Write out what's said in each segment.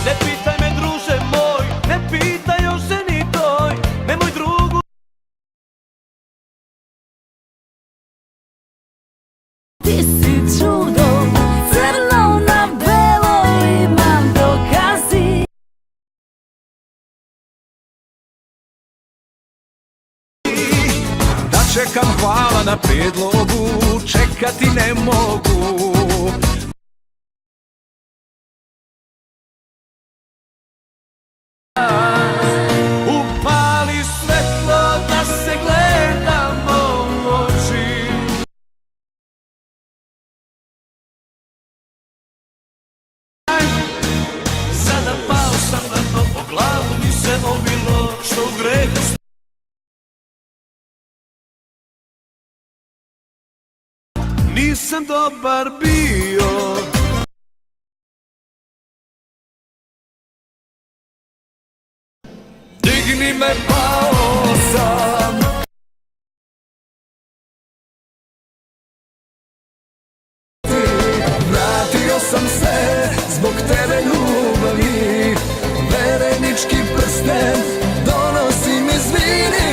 Ne pitaj me druže moj, ne pitaj o ženi toj, nemoj drugu. Ti si čudo, crno na belo, imam dokazi. Da čekam hvala na prijedlogu, čekati ne mogu. Upali svetlo da se gledamo u oči. Sada pao sam na dno, po glavu mi se obilo, što u grehu. Nisam dobar bio. Digni me, pao sam. Vratio sam se zbog tebe ljubavi, verenički prsten donosi mi zvini.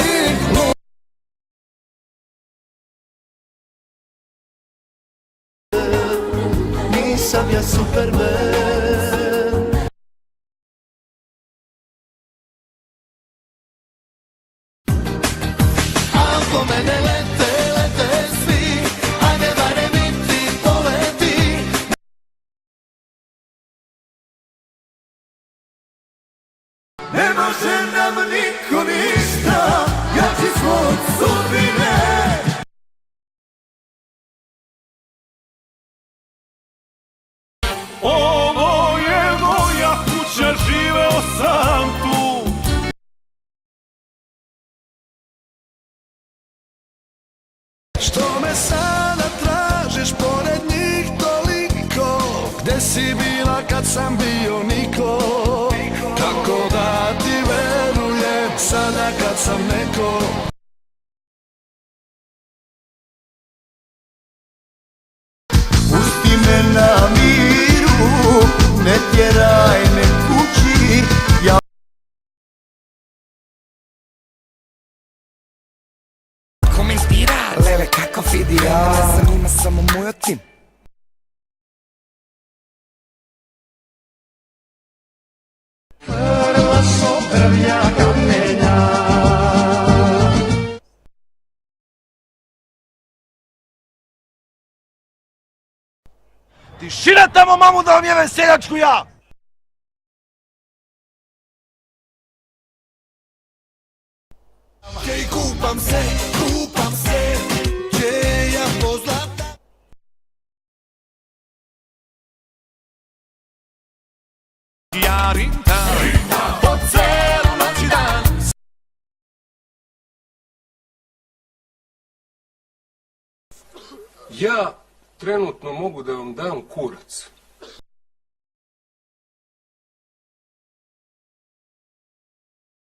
Nisam ja Superman. Ako mene lete svi, ajde barem i ti poleti. Ne može nam niko ništa, jači smo od sudbine. Ovo je moja kuća, živeo sam tu. Što me sada tražiš pored njih toliko? Gde si bila kad sam bio niko? Kako da ti verujem sada kad sam neko? Pusti me na miru, ne tjeraj me kući. Ja Kako me inspira, lele kako fidija, ne zanima samo moj tim. prva soprvja kamenja. Tišina tamo, mamu, da vam jevem seljačku ja! Gdje kupam se, gdje ja pozlatam. Ja rintam, po celu noć i dan. Ja trenutno mogu da vam dam kurac.